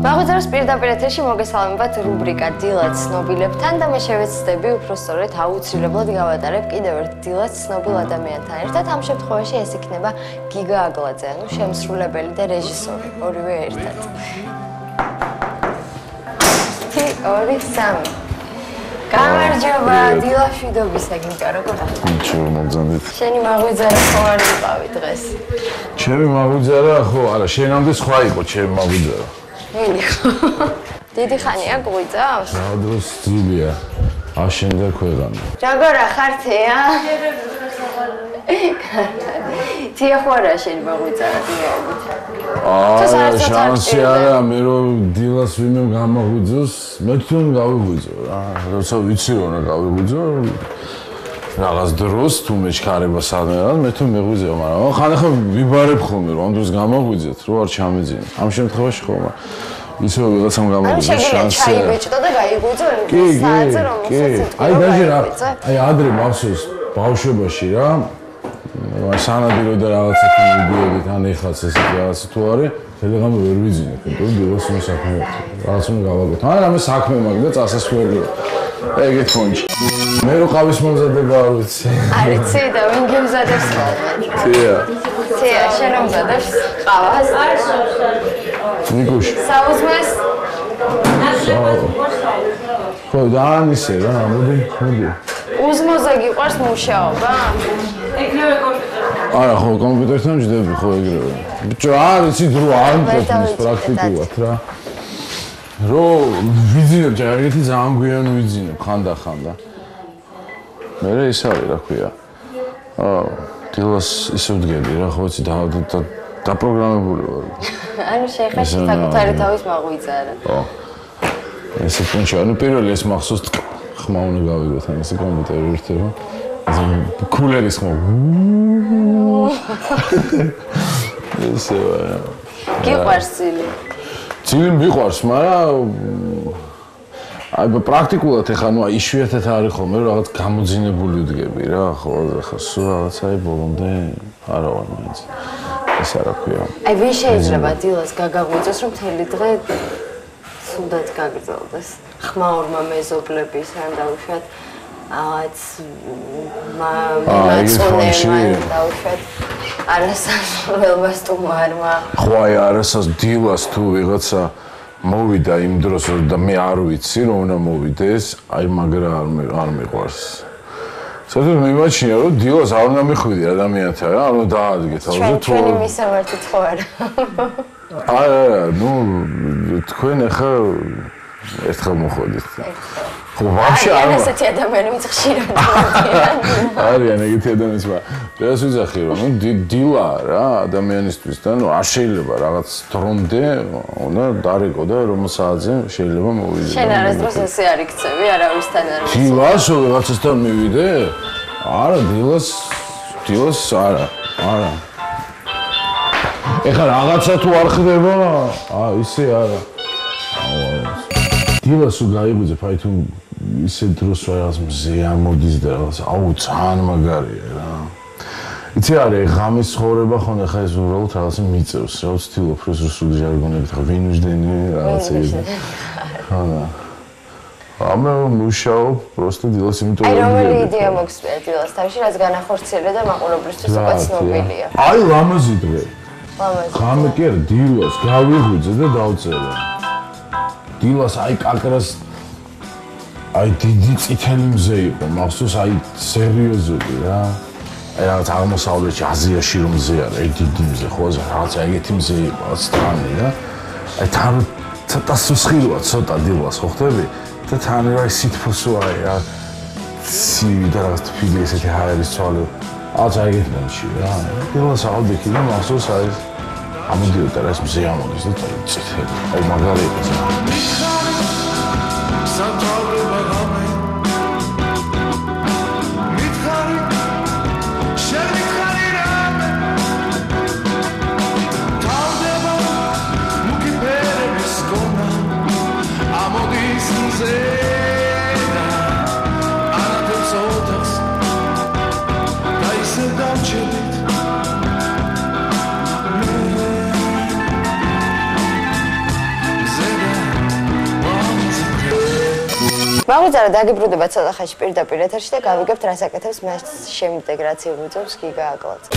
მაღვიძაროს პირდაპირ ეთერში მოგესალმებათ რუბრიკა დილაც ცნობილებთან და მე შევეცდები უფრო სწორედ აუცილებლად გავატარებ კიდევ ერთ დილაც ცნობილ ადამიანთან ერთად. ამ შემთხვევაში ეს იქნება გიგა აგლაძე, ანუ შემსრულებელი და რეჟისორი, ორივე ერთად. 1 2 3 გამარჯობა, დილაშვიდობისა გიგა, როგორ ახლა? ჩუ მოგზავნით. შენი მაღვიძარა ხო არ იყავი დღეს? ჩემი მაღვიძარა ხო, არა, შენამდე სხვა იყო ჩემი მაღვიძარა. ვინ იყო? დიდი ხანია გვიძავს? რა დროს ძილია? აშენდა ქვეყანა. როგორ ახართია? თია ხო არა შენი მაღვიძარა დილაობით? შანსი არა, მე რომ დილას ვინმე გამაღვიძოს, მე თვითონ გავიღვიძო რა. როცა ვიცი რომ გავიღვიძო, რაღაც დროს თუ მეჩქარება სადღაც, მე თუ მეღვიძეო, მაგრამ ხანახა ვიბარებ ხოლმე რომ ამ დროს გამაღვიძეთ, რო არ ჩამეძინე. ამ შემთხვევაში ხომ ისე ვიღაცამ გამაღვიძოს შანსი. ჩაი ბეჭდა და გაიღვიძო საათზე რომელსაც აი დაჟე რა, აი ადრე მახსოვს ბავშვობაში რა. სანადირო და რაღაცა მიდიოდით ან ეხლაც ეს რაღაცა თუ არის, თელეგრამი ვერ ვიძინე, იმიტომ რომ დილას უნდა საქმე რაღაც უნდა გავაკეთო. ან რამე საქმე მაქვს და წასასვლელი. ეგეთ ფონჩი. მე რო ყავის მომზადება არ ვიცი. არ იცი და ვინ გემზადებს ხოლმე? თია, შენ მომზადებს ყავას? ნიკუშ. საუზმეს? ხო, და ისე რა, მოდი. უზმოზე გიყვარს მუშაობა? ეგრევე კომპიუტერთან. არა, ხო, კომპიუტერთან ვჯდები, ხო, ეგრევე. ბიჭო, არ იცი დრო არ მყოფნის პრაქტიკულად რა. რო ვიძინებ ჯერეთი ძალიან გვიან ვიძინებ ხანდახანდა. მე ის არის რა ქვია. დილას ისე ვდგები რა, ხო იცი დაპროგრამებული ვარ. ანუ შეეხება საკუთარი თავის მაღვიძარა. ხო. ესე პუნჩი, ანუ პირველი ეს მახსოვს ხმა უნდა გავიგოთ, ან ესე კომპიუტერი ერთება. კულერის ხმა. ესე ვარ. გიყვარს წილი? წილი მიყვარს, მაგრამ აი პრაქტიკულად ეხა ნუ იშვიათად არის ხოლმე რომ რაღაც გამოძინებული ვდგები რა, ხო, ეხა სულ რაღაცა ბოლომდე არა ვარ მაინც. ეს არა ქვია. აი ვინ შეიძლება დილას გაგაღვიძოს რომ მთელი დღე სულად გაგრძელდეს? ხმაურმა მეზობლების ან დაუშვათ რაღაც მამაცონებმა დაუშვათ არასასრულელმა სტუმარმა. ხო აი არასას დილას თუ ვიღაცა მოვიდა იმ დროს და მე არ ვიცი რომ უნდა მოვიდეს, აი მაგრა არ მიყვარს. საერთოდ მიმაჩნია რომ დილას არ უნდა მიხვიდე ადამიანთან რა, ანუ დაადგეთ აუზო თუ ჩვენი მისამართით ხო არა? არა, ნუ თქვენ ახლა ერთხელ მოხდით. ხო, ვაფშე არ არის ესეთი ადამიანი ვინც ხშირად მოვიდიან. არიან ეგეთი ადამიანები, მაგრამ ეს ვიზახი რომ დილა რა ადამიანისთვის და ნუ არ შეიძლება რაღაც დრომდე უნდა დარიგო და რომ საათზე შეიძლება მოვიდე. შენ არასდროს ესე არ იქცევი არავისთან არ ვიცი. დილას ვიღაცასთან მივიდე? არა, დილას არა. ეხლა რაღაცა თუ არ ხდება, ისე არა. დილას გაიღვიძებ, აი თუ ისე დროს რაღაც მზე ამოდის და რაღაც ძალიან მაგარია რა. იცი არის ღამის ცხოვრება ხო ახლა ეს უბრალოდ რაღაც მიწევს, რა ვცდილობ რუსული ჟარგონებით ხო ვინ ვიждენი რაღაც ეგ. ხანა. ამე მუშაობ просто დილას იმიტომ აი რომელი იდეა მოგსმენთ დილას თავში რაც განახორციელე და მაყურებლისთვის უკვე ცნობილია. აი ლამაზი დღე. ლამაზი. ხამე კი არა დილას გავიღვიძე და დავწერე. დილას აი კაკრას აი დიდი წითელი მზე იყო, მახსოვს აი სერიოზული რა. აი რაღაც აღმოსავლეთში აზიაში რომ მზე არა, აი დიდი მზე ხო, რაღაც ეგეთი მზე იყო, რაღაც თან რა. აი თან ცოტა სუსხილოა, ცოტა დილას ხო ხდები? და თან რა სითფოსო აი რა. ცივი და რაღაც თბილი ესეთი ჰაერის ცვალი. რაღაც ეგეთი მომში რა. დილას ავდექი და მახსოვს აი ამოდიოდა რა ეს მზე ამოდის და წითელი. აი მაგარი იყო რა. Zed მაგვიძარა დაგიბრუნდება ცოტა ხანში პირდაპირ ეთერში და გავიგებთ რას აკეთებს მას შემდეგ რაც იღუძებს გიგა აგლაძე.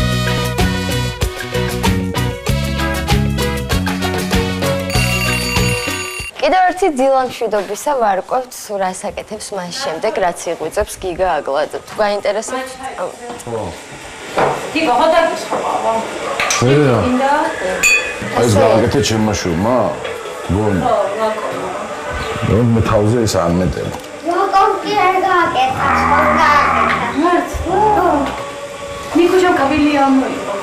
კიდევ ერთი დილა მშვიდობისა ვარკვევთ რას აკეთებს მას შემდეგ რაც იღუძებს გიგა აგლაძე. თუ გაინტერესებთ გიგა ხო დაგისხმავა? ვერა. ეს გააკეთე ჩემმა შვილმა? გონი. ხო, მე თავზე ის არ მეტება. ლოკომ კი არ გააკეთა, ხო გააკეთა. ნიკუშამ კაბილი ამოიღო.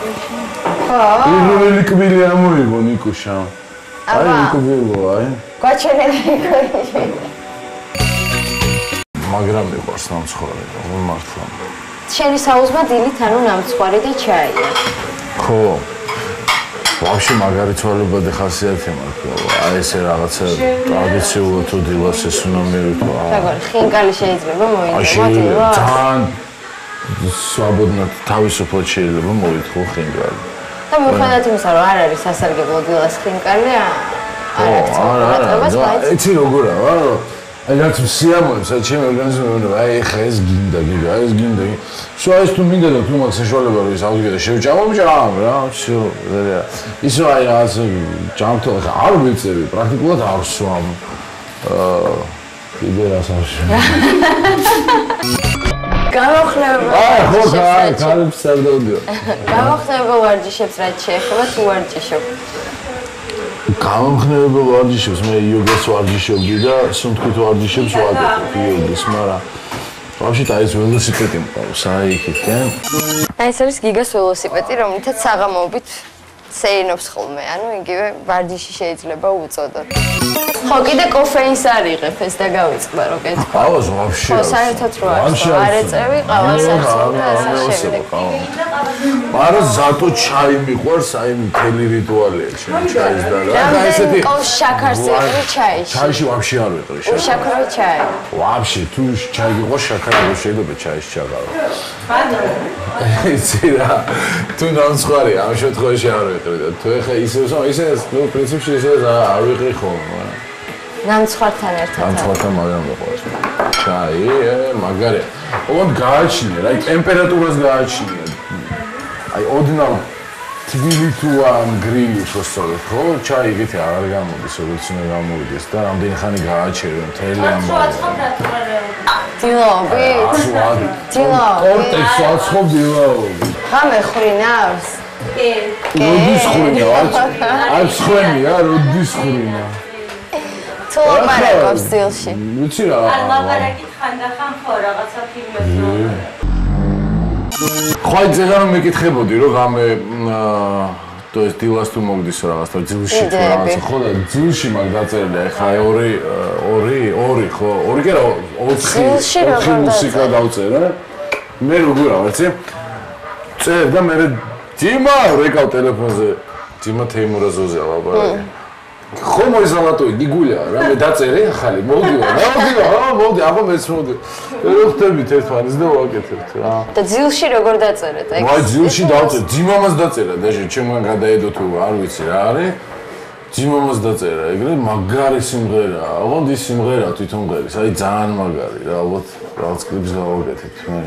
ხო? პირველი კბილი ამოიღო ნიკუშამ. აი ნიკუბილო, აი. გაჩერელი იყო. მაგრამ მიყვარს ნამცხვარი, მართლა. შენი საუზმა დილით ანუ ნამცხვარი და ჩაია. ხო. ვაფშე მაგარი ცვალებადი ხასიათი მაქვს. აი ესე რაღაცა ტრადიციულად თუ დილას ეს უნდა მივიტყვა. როგორ ხინკალი შეიძლება მოიწვა დილა? ძალიან სვაბოდნად თავისუფლად შეიძლება მოიტყო ხინკალი. და მიუხედავად იმისა, რომ არ არის სასარგებლო დილას ხინკალი, არა. იცი როგორა, აი რაც სიამოვნებს, აი ჩემი ორგანიზმი მეუბნება, აი ეხა ეს გინდა გიგა, ეს გინდა. შოა ეს თუ მინდა და თუ მაქვს საშუალება რომ ის ავდგე და შევჭამო რა, всё, ზერია. ისო აი რაღაც ჯამთო ხა არ ვიცები, პრაქტიკულად არ სვამ. კიდე რას არ შევ. გამოხნევება. ხო, კარებს არ დავდიო. გამოხნევება ვარჯიშებს რაც შეეხება თუ ვარჯიშობ. გამომხნევება ვარჯიშებს, მე იოგას ვარჯიშობდი და სუნთქვით ვარჯიშებს ვაკეთებ იოგის, მაგრამ ვაფშე და ეს ველოსიპედი მყავს, აი იქიდან. აი ეს არის გიგას ველოსიპედი, რომლითაც საღამოობით სეინობს ხოლმე, ანუ იგივე ვარჯიში შეიძლება უწოდოთ. ხო, კიდე კოფეინს არ იღებ, ეს და გავიწყდა რო კეთქვა. ყავას ვაფშე. ხო, საერთოდ რო არის, არ ეწევი ყავას ახსოვ და ასე შემდეგ. მაგრამ ზატო ჩაი მიყვარს, აი მთელი რიტუალია ჩემი ჩაის და რა. და ესეთი შაქარს იყრი ჩაიში. ჩაიში ვაფშე არ ვიყრი შაქარი. უშაქრო ჩაი. ვაფშე თუ ჩაი გიყავს შაქარი არ შეიძლება ჩაიში ჩაყარო. იცი რა, თუ ნამცხვარია, ამ შემთხვევაში არ ვიყრი და თუ ეხა ისე ნუ პრინციპში ისე არ ვიყრი ხოლმე. ნამცხვართან ერთად. ნამცხვართან მაგრამ ვიყავს. ჩაი, მაგარია. ოღონდ გააჩნია, რა, ტემპერატურას გააჩნია. აი ოდნავ თბილი თუ ამ გრილი მოსწორე, ხო? ჩაი იგივე აღარ გამოდის, როგორც უნდა გამოვიდეს და რამდენი ხანი გააჩერე მთელი ამბავი. დილაობი? დილაობი. კორტექს აცხობ დილაობი. ხამე ხრინავს? კი. როდის ხრინა? არ ხრინია, როდის ხრინა? თუ ლაპარაკობს დილში. ვიცი რა. არ ლაპარაკით ხანდახან ხო რაღაცა ფილმებზე. ხო იცი რომ მეკითხებოდი რომ გამე то есть დილას თუ მოგდის რაღაც და ძილში თუ რაღაცა ხო და ძილში მაგ დაწერილი ახლა 2 ხო 2 კი რა 4 მუსიკა დავწერე მე როგორ ავეცე წერ და მე დიმა რეკავ ტელეფონზე დიმა თეიმურაზოზე ლაპარაკი ხო მოიზალატო გიგულია რა მე დაწერე ახალი მოდი აბა მეც მოდი ვხვდებით ერთმანეთს და ვაკეთებთ რა და ძილში როგორ დაწერეთ ეგ ვაი ძილში დავწერე ძიმამას დაწერა და ჩემგან გადაედო თუ არ ვიცი რა არის ძიმამას დაწერა ეგრე მაგარი სიმღერაა ოღონდ ის სიმღერა თვითონ ღერის აი ძალიან მაგარი რა ალბათ რაღაც კლიპს გავაკეთებთ მე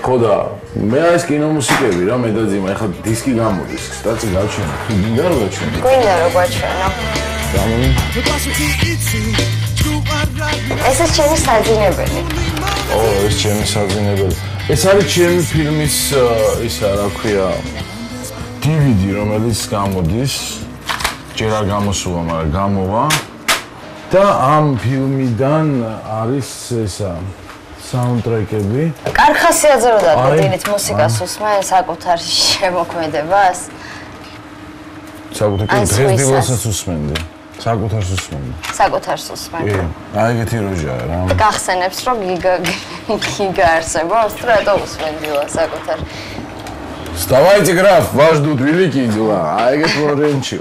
ხო და მე ეს კინომუსიკები რა მე და ძიმა ეხლა დისკი გამოდის სტაცი გავჩენე თუ გინდა რომ გაჩვენო გვინდა რომ გაჩვენო ეს ის ჩემი საძინებელი ო ეს ჩემი საძინებელი ეს არის ჩემი ფილმის ისა რა ქვია DVD რომელიც გამოდის ჯერ არ გამოსულა მაგრამ გამოვა და ამ ფილმიდან არის ესა საუნდტრეკები. კარხასიაძე რო დადგინით მუსიკას უსმენ საკუთარ შემოქმედებას. საკუთარ დღეს დილასაც უსმენდი. საკუთარს უსმენდი. საკუთარს უსმენდი. კი, აი ეგეთი როჟაა რა. გახსენებს რომ გიგა არსებობს, რატო უსმენ დილას საკუთარ. Вставайте, граф, вас ждут великие дела. А ეგეთ ვარიანტი.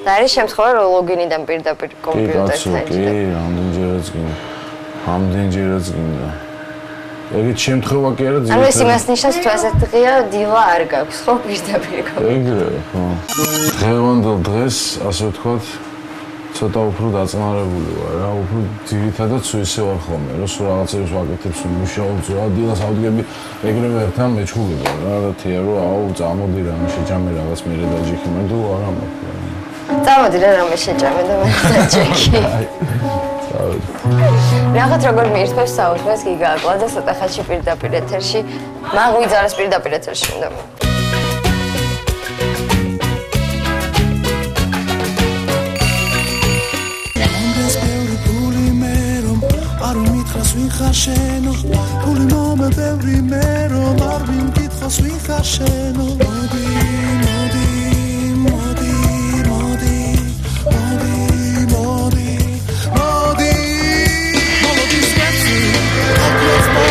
და არის შემთხვევა რომ ლოგინიდან პირდაპირ კომპიუტერთან. კი, ამდენჯერაც გინდა. ეგეთ შემთხვევა კი არა ანუ ეს იმას ნიშნავს თუ ასეთ ღია დილა არ გაქვს ხო პირდაპირ ეგრე ხო დღევანდელ დღეს ასე ვთქვათ ცოტა უფრო დაწნარებული ვარ რა, უფრო ძირითადად ისე ვარ ხოლმე, რომ სულ რაღაცებს ვაკეთებ, სულ მუშაობ, რა დილას ავდგები, ეგრევე ერთთან მეჩხუბება რა, და თია რომ აუ წამოდი რა, შეჭამე რაღაც მერე დაჯექი, მაგრამ თუ არა მაქვს. წამოდი რა რამე შეჭამე და მე დაჯექი. რაღაც როგორ მიირთმევს საუბრას გიგა აკლა და ცოტა ხანში პირდაპირ ეთერში, მაგვიძარეს პირდაპირ ეთერში უნდა. Khasheno, puli mome ბევრი მე რომ არ მიმკითხოს ვიხაშენო. მოდი, მოდი, მოდი, მოდი, მოდი, მოდი, მოდი. მოდი სპეცი.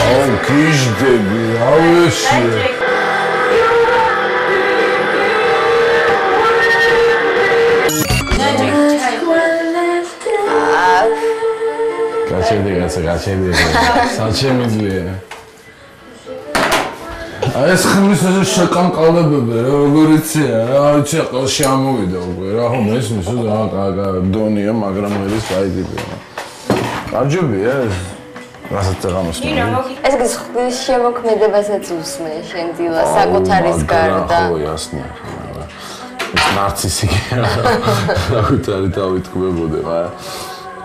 აუ, გიჟდები, აუ ესე. გაჩენდი საჩემიძლია აი ეს ხმის შეკანკალებები როგორიცია რა აიცი ყელში ამოვიდა უკვე რა ხომ ეს მისო რა დონია მაგრამ ერის გაიდიბია კარჯობია რასაც აღამოს ეს გზის შემოქმედებასაც უსმენ შენ დილა საკუთარის გარდა ხო ясნია ეს ნარცისი საკუთარი თავით ქმებოდე მაგრამ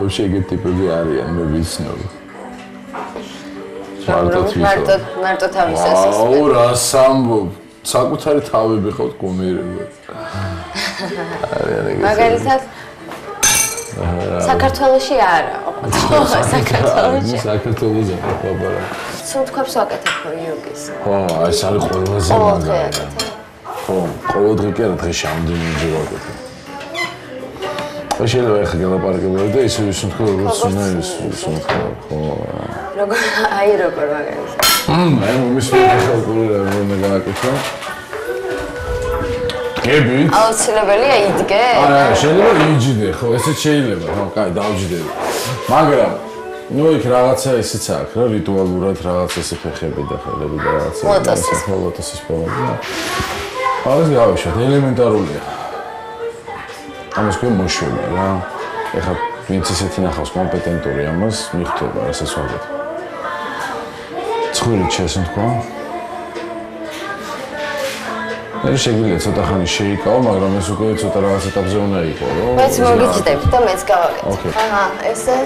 вообще ეგეთი ტიპები არიან მე ვიცნობ. მარტო თავის ასოს. აუ რა სამბობ, საკუთარი თავები ხოთ გომიერება. მაგალითად საქართველოში არა. საქართველოში. საქართველოში არა. სუნთქვებს ვაკეთებ იოგის. ხო, ეს არის ყველაზე მაგარი. ხო, ყოველდღე კი არა დღეში ამდენჯერ ვაკეთებ. შეიძლება ახლა გელაპარაკებოდი და ისე ვისუნთქო როგორც უნდა ისუნთქო ხო როგორ მაგალითად მე მომისმენთ ხალხური რა უნდა გააკეთო გებით აუცილებელია იდგე არა შეიძლება იჯდე ხო ესეც შეიძლება ხო კაი დავჯდები მაგრამ ნუ იქ რაღაცა ისიც აქვს რა რიტუალურად რაღაც ესე ფეხები და ხელები და რაღაცა ლოტოსის პოვნა არის გავიშოთ ელემენტარულია ამას ქვია მოშვება რა. ეხლა ვინც ისეთი ნახავს კომპეტენტური ამას მიხვდება რასაც ვაკეთებ. ცხვირით შესუნთქვა. მე შეგვიძლია ცოტა ხანი შეიკავო, მაგრამ ეს უკვე ცოტა რაღაც ეტაპზე უნდა იყო, რომ მეც მოგიჭდებ და მეც გავაკეთე. აჰა, ესე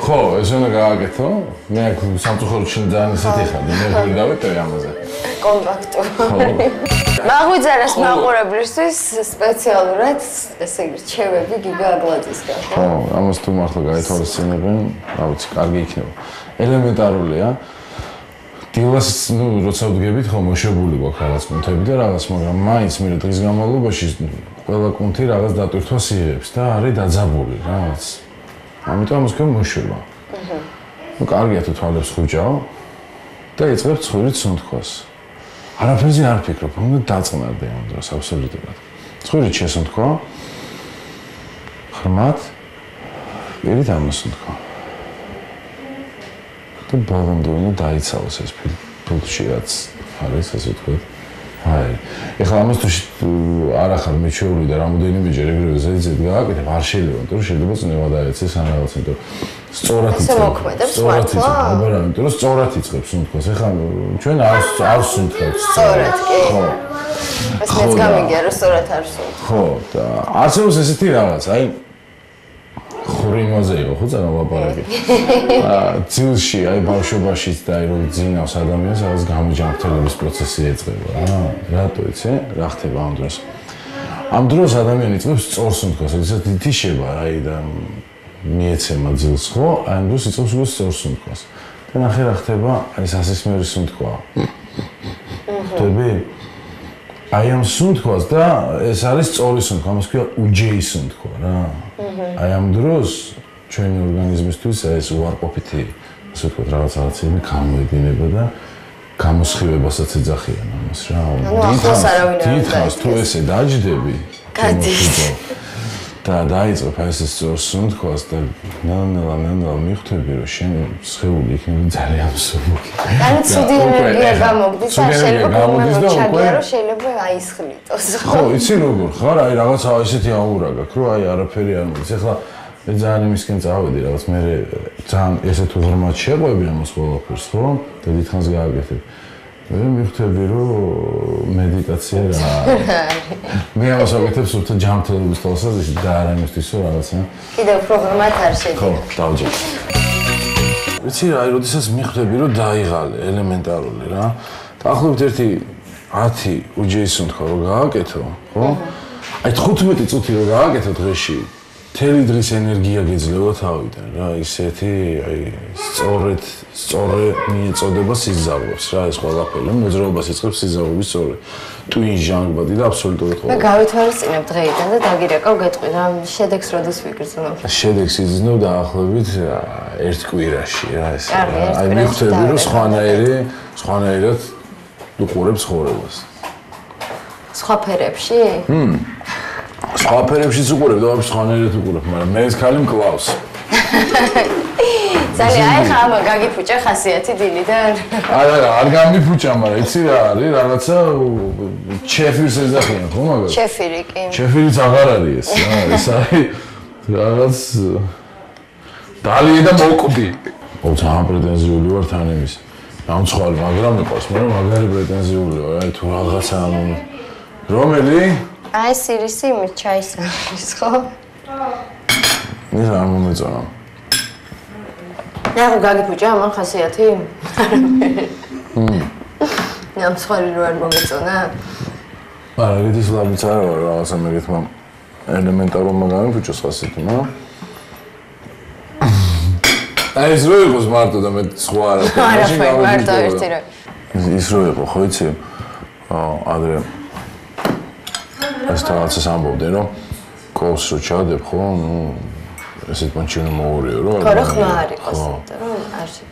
ხო, ეს უნდა გააკეთო. მე აქ სამწუხაროდ შენ ძალიან ისეთი ხარ, მე გავიტოვე ამაზე. კომპაქტური. მაგვიძარას მაყურებლისთვის სპეციალურად ესე იგი რჩევები გიგა აგლაძისგან. ხო, ამას თუ მართლა გაითვალისწინებენ, რა ვიცი, კარგი იქნება. ელემენტარულია. დილას ნუ როცა ვდგებით, ხო, მოშვებული გვაქვს რაღაც კუნთები და რაღაც, მაგრამ მაინც მე დღის განმავლობაში ყველა კუნთი რაღაც დატვირთვას იღებს და არის დაძაბული რაღაც. ამიტომ ამას ქვია მოშვება. ნუ კარგია თუ თვალებს ხუჭაო და იწყებ ცხვირით სუნთქვას. არაფერზე არ ფიქრობ, უნდა დაწყნარდე ამ დროს აბსოლუტურად. ცხვირით შესუნთქვა. ხრმად პირით ამოსუნთქვა. და ბოლომდე უნდა დაიცალოს ეს ფილტში რაც არის ასე ვთქვათ. აი, ეხლა ამას თუ არ ახარ მიჩეული და რამოდენიმეჯერ ეგრევე ზედიზედ გააკეთებ, არ შეიძლება, იმიტომ რომ შეიძლება წნევა დაეცეს ან რაღაც, იმიტომ სწორად იწყებს. სწორად იწყებს, აბარა, იმიტომ რომ სწორად იწყებს სუნთქვას. ეხლა ჩვენ არ სუნთქავთ სწორად, კი. ხო. ეს მეც გამიგია, რომ სწორად არ სუნთქავ. ხო, და არსებობს ესეთი რაღაც, აი ხურიმაზე იყო ხო ძალიან ლაპარაკი. ძილში, აი ბავშვობაშიც და აი რომ ძინავს ადამიანს, რაღაც გამოჯანმრთელების პროცესი ეწება რა. რატო იცი? რა ხდება ამ დროს? ამ დროს ადამიანი იწყებს სწორ სუნთქვას, როდესაც ითიშება აი და მიეცემა ძილს ხო, აი ამ დროს იწყებს უკვე სწორ სუნთქვას. და ნახე რა ხდება, აი სასისმერი სუნთქვა. ხტები? აი ამ სუნთქვას და ეს არის სწორი სუნთქვა, ამას ქვია უჯეი სუნთქვა რა. აი ამ დროს ჩვენი ორგანიზმისთვის ეს უარყოფითი, ასე ვთქვათ, რაღაცები გამოედინება და გამოსხივებასაც ეძახიან ამას რა. დიდხანს თუ ესე დაჯდები, გადის. და დაიწყებ ეს სწორსუნთქვას და ნელ-ნელა მიხვდები, რომ შენ სხეული იქნება ძალიან მსუბუქი. ანუ ცუდი ენერგია გამოგდის და შეიძლება მოჩაგია, რომ შეიძლება აისხლიტოს. ხო, იცი როგორ ხარ? აი რაღაცა ესეთი აურა გაქვს, რომ აი არაფერი არ მოდის. ეხლა მე ძალიან იმისკენ წავედი, რაღაც მე ძალიან ესეთ უღრმად შეყვები ამას ყველაფერს, ხო? და დიდხანს გააკეთებ. მე მიხვდები, რომ მედიტაცია რა არის. მე ამას ვაკეთებ სულთა ჯანმრთელობის თვალსაზრისით და არა იმისთვის, რომ რაღაცა კიდევ პროგრამად არ შეგვიძლია. ხო, დავჯერ. ვიცი რა, აი, როდესაც მიხვდები, რომ დაიღალე ელემენტარული რა. დაახლოებით ერთი 10 უჯეისუნთქვა რომ გააკეთო, ხო? აი 15 წუთი რომ გააკეთო დღეში, მთელი დღის ენერგია გეძლევა თავიდან რა, ისეთი, აი, სწორე მიეწოდება სიზარღვებს რა, ეს ყველაფერი, მოძრაობას იწყებს სიზარღვების სწორე. ტვინ ჟანგბადი და აბსოლუტურად მე გავითვალისწინებ დღეიდან და დაგირეკავ გეტყვი რა, შედეგს როდის ვიგრძნობ. შედეგს იზნებ დაახლოებით 1 კვირაში რა ეს. აი მიხვდები რომ სხვანაირად უყურებ ცხოვრებას. სხვა ფერებში? სხვა ფერებშიც უყურებ და ვაფშე სხვანაირად უყურებ, მაგრამ მე ეს ქალი მკლავს. ძალიან აი ხა ამა გაგიფუჭა ხასიათი დილიდან. არა, არ გამიფუჭა, მაგრამ იცი რა არის, რაღაცა ჩეფირს ეძახიან, ხო მაგას? ჩეფირი კი. ჩეფირიც აღარ არის ეს, რა, ეს არის რაღაც დალი და მოკვდი. ძალიან პრეტენზიული ვარ თან იმის. დამცხვარი, მაგრამ მეყვარს, მე მაგარი პრეტენზიული ვარ, აი თუ რაღაცა რომელი? აი სირისი იმით ჩაისარის, ხო? ეს არ მომეწონა. ნახო გაგიფუჭა ამან ხასიათი? ნამსხარი რო არ მომეწონა? არა, ეგეთის ლაბიც არა ვარ, რაღაცა მეგეთმა ელემენტარულმა გამიფუჭოს ხასიათი, მაგრამ აი ეს რო იყოს მარტო და მე სხვა არაფერი. არაფერი, მარტო ერთი რა. ის რო იყო, ხო იცი? ადრე ეს რაღაცას ამბობდნენ, რომ კოლს რო ჩადებ, ხო, ესეთ პანჩინო მოურიო, რომ ხო, ხმა არ იყოს, რომ არ შე.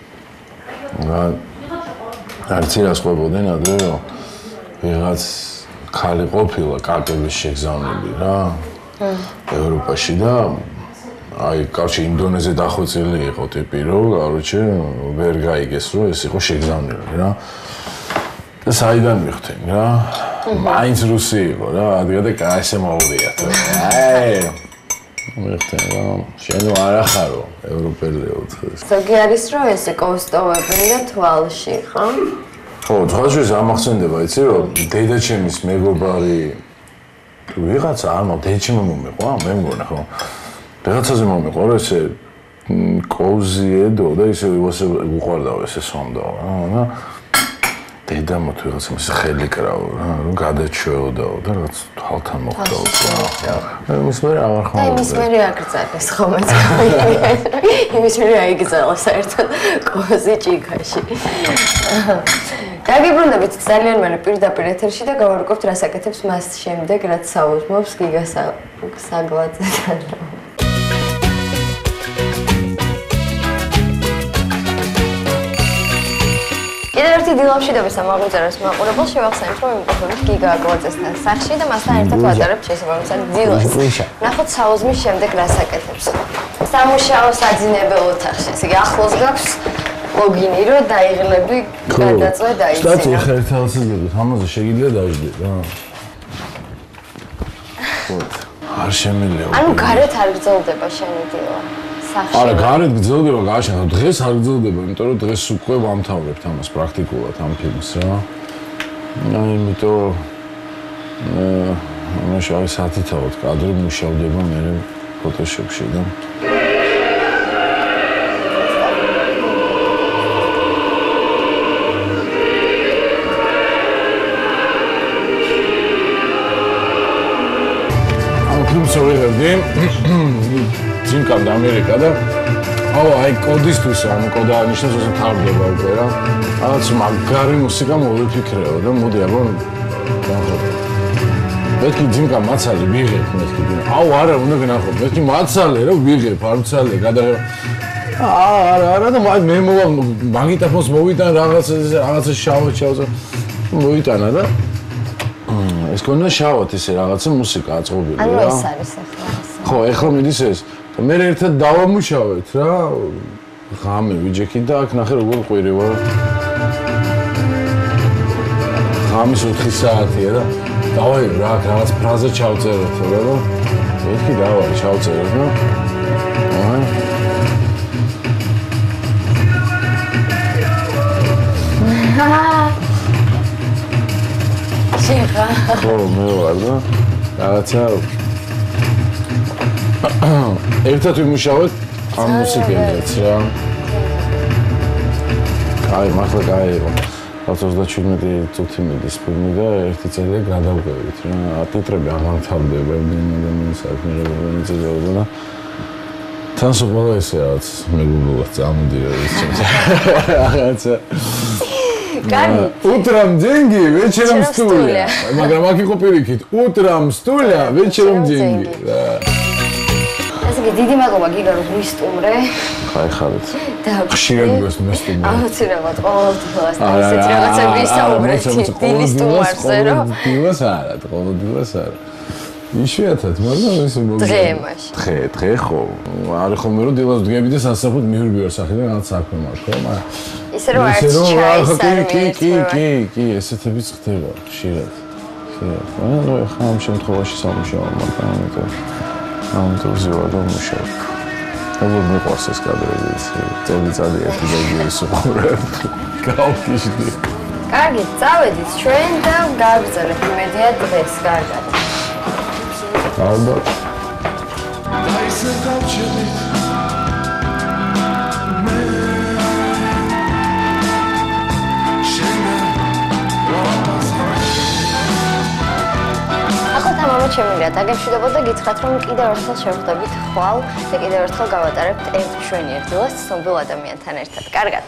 არც რას ყვებოდნენ ადრე, რომ ვიღაც ქალი ყოფილა კაკების შეგზავნილი რა ევროპაში და აი, კარჩი ინდონეზე დახვეწილი იყო ტიპი, რომ, კაროჩე, ვერ გაიგეს, რომ ეს იყო შეგზავნილი რა. და საიდან მიხვდნენ რა? მაინც რუსი იყო რა, ადგა და ესე მოურია თუ. აი, მიხვდნენ რა, შენ არ ახარო, ევროპელიო დღეს. ზოგი არის რომ ესე კოსტოვებენ და თვალში, ხო? ხო, თვალში ამახსენდება, იცი რომ დედაჩემის მეგობარი თუ ვიღაცა არ მო დედაჩემი მომიყვა, მე მგონა ხო? რაღაცაზე მომიყვა, ესე კოუზიედო და ისე უყვარდაო ესე სომდაო რა. დედა მოთვი რაღაც ის ხელი კრავო რა, რომ გადაჩვეოდაო და რაღაც თვალთან მოხდაო რა. იმის მერე აღარ ხომ. და იმის მერე აკრძალეს ხომაც. იმის მერე აიგზალა საერთოდ კოზი ჭიქაში. დაგიბრუნდებით ძალიან მალე პირდაპირ ეთერში და გავარკვევთ რას აკეთებს მას შემდეგ, რაც საუბრობს გიგა საგლაძედან. კიდევ ერთი დილამშვიდობის ამაღლწერას მაყურებელს შევახსენებთ, რომ იმყოფებით გიგა აგლაძესთან სახლში და მასთან ერთად ვატარებთ შესაბამისად დილას. ნახოთ საუზმის შემდეგ რას აკეთებს. სამუშაო საძინებელ ოთახში, ესე იგი ახლოს გაქვს ლოგინი, რომ დაიღლები, გადაწვე დაიცინო. სტატი ხა ერთადაც იგებთ, ამაზე შეგიძლია დაждდეთ რა. ხო. არ შემიძლია. ანუ გარეთ არ გრძელდება შენი დილა. არა, გარეთ გრძელდება გააშენა, დღეს არ გრძელდება, იმიტომ რომ დღეს უკვე ვამთავრებთ ამას პრაქტიკულად ამ ფილმს რა. აი, იმიტომ მაშინ საათითაოდ კადრი მუშავდება მე ფოტოშოპში და ფილმს ვიღებდი ძიმკამ და ამერიკა და აი კოდისთვის ამ კოდა ნიშნავს რომ თავდება უკვე რა რაღაც მაგარი მუსიკა მოვიფიქრეო და მოდი აბა განხო მეთქი ძიმკამ მაცალე ვიღებ მეთქი არა უნდა გნახოთ მეთქი მაცალე რა ვიღებ არცალე გადა არა და მე მოვა მაგიტაფონს მოვიტან რაღაცა შავ მოვიტანა და ეს კონა შავად ესე რაღაცა მუსიკა აწყობილი რა. ანუ ეს არის ახლა. ხო, ეხლა მიდის ეს. მე ერთად დავამუშავეთ რა. ღამე ვიჯექით და აქ ნახე როგორ ყვირივა. ღამის 4 საათია და დავაი რა რაღაც ფრაზა ჩავწეროთ რა რომ ერთი დავაი ჩავწეროთ რა. შეხა. ხო, მე ვარ და რაღაცა ერთად ვიმუშავეთ ამ მუსიკელს რა. კაი, მართლა კაი იყო. 27 წუთი მიდის ფილმი და ერთი წელი გადავგევით რა. ტიტრები აღარ თავდება, იმდენი საქმეები ძილაობა და თან სულ ესე რაღაც მეგობრულად წამოდია ის რაღაცა. Кайф. Утром деньги, вечером стулья. Მაგრამ აქ იყო პირიქით. Утром стулья, вечером деньги. ასე იგი დიდი მადლობა გიგა რომ ვისტუმრე. ხაი ხარით. და ხშირად ვისტუმრე. აუცილებლად ყოველდღიურად ესეთი რაღაცები ისაუბრეთ დილის სტუმარზე რომ დილას არა, ყოველდღიურად არა. იშვიათად, მაგრამ ეს დღე მაშინ. დღე ხო. არის ხოლმე რომ დილას ვდგები და სასწრაფოდ მივირბივარ სახიდან რაღაც საქმე მაქვს ხო, მაგრამ ისე რომ არც ჩაის არ მიეწევა. კი, ესეთებიც ხდება ხშირად. მაგრამ ხა ამ შემთხვევაში სამუშაო მაგრამ ამიტომ ვზივარ და ვმუშაობ. როგორ მიყვარს ეს კადრები, წელი ერთი და იგივე სუხურებ. გავკიშდი. კარგი, წავედით ჩვენ და გავგზავნეთ იმედია დღეს, კარგად. ალბათ. დაისე გავჩერდით მე ახლა თამამად შემიძლია დაგემშვიდობოთ და გითხრათ რომ კიდევ ერთხელ შევხვდებით ხვალ და კიდევ ერთხელ გავატარებთ ერთ მშვენიერ დილას ცნობილ ადამიანთან ერთად. კარგად.